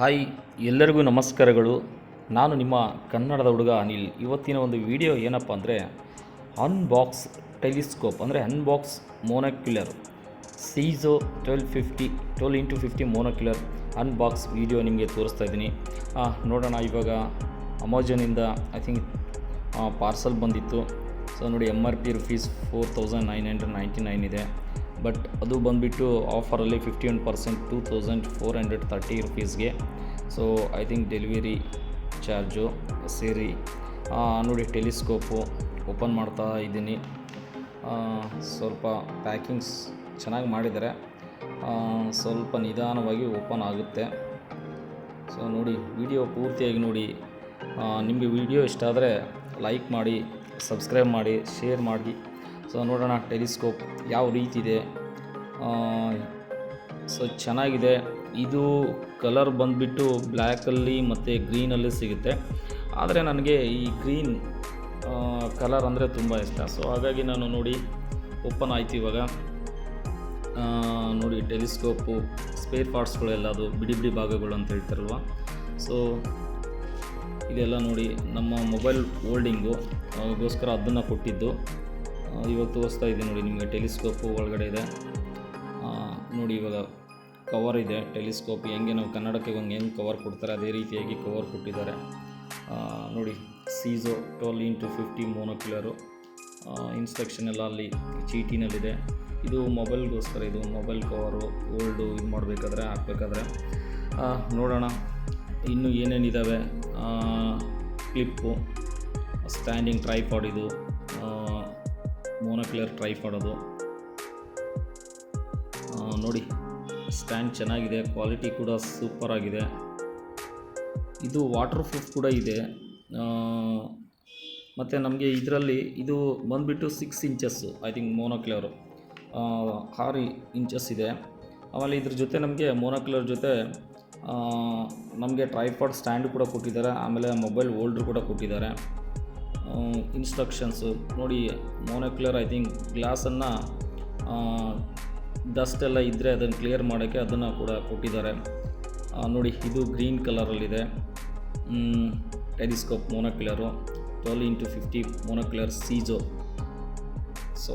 Hi, ಎಲ್ಲರಿಗೂ ನಮಸ್ಕಾರಗಳು. ನಾನು ನಿಮ್ಮ ಕನ್ನಡದ ಹುಡುಗ ಅನಿಲ್. ಇವತ್ತಿನ ಒಂದು ವಿಡಿಯೋ ಏನಪ್ಪ ಅಂದರೆ ಅನ್ಬಾಕ್ಸ್ ಟೆಲಿಸ್ಕೋಪ್ ಅಂದರೆ ಅನ್ಬಾಕ್ಸ್ ಮೋನೋಕ್ಯುಲರ್ ಸೀಝೋ 12x50 ಮೋನೋಕ್ಯುಲರ್ ಅನ್ಬಾಕ್ಸ್ ವಿಡಿಯೋ ನಿಮಗೆ ತೋರಿಸ್ತಾ ಇದ್ದೀನಿ. ನೋಡೋಣ. ಇವಾಗ ಅಮೆಝಾನಿಂದ ಐ ಥಿಂಕ್ ಪಾರ್ಸಲ್ ಬಂದಿತ್ತು. ಸೊ ನೋಡಿ, MRP ರುಪೀಸ್ 4999 ಇದೆ. ಬಟ್ ಅದು ಬಂದುಬಿಟ್ಟು ಆಫರಲ್ಲಿ 51% 2430 ರುಪೀಸ್ಗೆ. So I think delivery charge ಸೇರಿ. ನೋಡಿ, ಟೆಲಿಸ್ಕೋಪು ಓಪನ್ ಮಾಡ್ತಾ ಇದ್ದೀನಿ. ಸ್ವಲ್ಪ ಪ್ಯಾಕಿಂಗ್ಸ್ ಚೆನ್ನಾಗಿ ಮಾಡಿದ್ದಾರೆ. ಸ್ವಲ್ಪ ನಿಧಾನವಾಗಿ ಓಪನ್ ಆಗುತ್ತೆ. ಸೊ ನೋಡಿ, ವಿಡಿಯೋ ಪೂರ್ತಿಯಾಗಿ ನೋಡಿ. ನಿಮಗೆ ವಿಡಿಯೋ ಇಷ್ಟ ಆದರೆ ಲೈಕ್ ಮಾಡಿ, ಸಬ್ಸ್ಕ್ರೈಬ್ ಮಾಡಿ, ಶೇರ್ ಮಾಡಿ. ಸೊ ನೋಡೋಣ ಟೆಲಿಸ್ಕೋಪ್ ಯಾವ ರೀತಿ ಇದೆ. ಸೊ ಚೆನ್ನಾಗಿದೆ. ಇದು ಕಲರ್ ಬಂದುಬಿಟ್ಟು ಬ್ಲ್ಯಾಕಲ್ಲಿ ಮತ್ತು ಗ್ರೀನಲ್ಲಿ ಸಿಗುತ್ತೆ. ಆದರೆ ನನಗೆ ಈ ಗ್ರೀನ್ ಕಲರ್ ಅಂದರೆ ತುಂಬ ಇಷ್ಟ. ಸೊ ಹಾಗಾಗಿ ನಾನು ನೋಡಿ ಓಪನ್ ಆಯಿತು. ಇವಾಗ ನೋಡಿ, ಟೆಲಿಸ್ಕೋಪು ಸ್ಪೇರ್ ಪಾರ್ಟ್ಸ್ಗಳೆಲ್ಲ, ಅದು ಬಿಡಿ ಬಿಡಿ ಭಾಗಗಳು ಅಂತ ಹೇಳ್ತಾರಲ್ವ. ಸೊ ಇದೆಲ್ಲ ನೋಡಿ, ನಮ್ಮ ಮೊಬೈಲ್ ಹೋಲ್ಡಿಂಗು ಗೋಸ್ಕರ ಅದನ್ನು ಕೊಟ್ಟಿದ್ದು. ಇವಾಗ ತೋರಿಸ್ತಾ ಇದ್ದೀನಿ ನೋಡಿ ನಿಮಗೆ. ಟೆಲಿಸ್ಕೋಪು ಒಳಗಡೆ ಇದೆ ನೋಡಿ. ಇವಾಗ ಕವರ್ ಇದೆ. ಟೆಲಿಸ್ಕೋಪ್ ಹೆಂಗೆ ನಾವು ಕನ್ನಡಕ್ಕೆ ಹೆಂಗೆ ಕವರ್ ಕೊಡ್ತಾರೆ ಅದೇ ರೀತಿಯಾಗಿ ಕವರ್ ಕೊಟ್ಟಿದ್ದಾರೆ ನೋಡಿ. ಸೀಝೋ 12x50 ಮೋನೋಕ್ಯುಲರು. ಇನ್ಸ್ಟ್ರಕ್ಷನ್ ಎಲ್ಲ ಅಲ್ಲಿ ಚೀಟಿನಲ್ಲಿದೆ. ಇದು ಮೊಬೈಲ್ಗೋಸ್ಕರ, ಇದು ಮೊಬೈಲ್ ಕವರು ಓಲ್ಡು ಇದು ಮಾಡಬೇಕಾದ್ರೆ ಹಾಕಬೇಕಾದ್ರೆ. ನೋಡೋಣ ಇನ್ನೂ ಏನೇನಿದ್ದಾವೆ. ಕ್ಲಿಪ್ಪು, ಸ್ಟ್ಯಾಂಡಿಂಗ್ ಟ್ರೈಪಾಡ್, ಇದು ಮೋನೋಕ್ಯುಲರ್ ಟ್ರೈಪಾಡ್. ಅದು ನೋಡಿ, ಸ್ಟ್ಯಾಂಡ್ ಚೆನ್ನಾಗಿದೆ, ಕ್ವಾಲಿಟಿ ಕೂಡ ಸೂಪರ್ ಆಗಿದೆ. ಇದು ವಾಟರ್ ಪ್ರೂಫ್ ಕೂಡ ಇದೆ. ಮತ್ತು ನಮಗೆ ಇದರಲ್ಲಿ ಇದು ಬಂದುಬಿಟ್ಟು 6 ಇಂಚಸ್ಸು ಐ ಥಿಂಕ್ ಮೋನೋಕ್ಯುಲರು. 6 ಇಂಚಸ್ ಇದೆ. ಆಮೇಲೆ ಇದ್ರ ಜೊತೆ ನಮಗೆ ಮೋನೋಕ್ಯುಲರ್ ಜೊತೆ ನಮಗೆ ಟ್ರೈಪಾಡ್ ಸ್ಟ್ಯಾಂಡು ಕೂಡ ಕೊಟ್ಟಿದ್ದಾರೆ. ಆಮೇಲೆ ಮೊಬೈಲ್ ಹೋಲ್ಡ್ರು ಕೂಡ ಕೊಟ್ಟಿದ್ದಾರೆ. ಇನ್ಸ್ಟ್ರಕ್ಷನ್ಸು ನೋಡಿ. ಮೋನೋಕ್ಯುಲರ್ ಐ ಥಿಂಕ್ ಗ್ಲಾಸನ್ನು ಡಸ್ಟ್ ಎಲ್ಲ ಇದ್ದರೆ ಅದನ್ನು ಕ್ಲಿಯರ್ ಮಾಡೋಕ್ಕೆ ಅದನ್ನು ಕೂಡ ಕೊಟ್ಟಿದ್ದಾರೆ ನೋಡಿ. ಇದು ಗ್ರೀನ್ ಕಲರಲ್ಲಿದೆ. ಟೆಲಿಸ್ಕೋಪ್ ಮೋನೋಕ್ಯುಲರು 12x50 ಮೋನೋಕ್ಯುಲರ್ ಸೀಝೋ. ಸೊ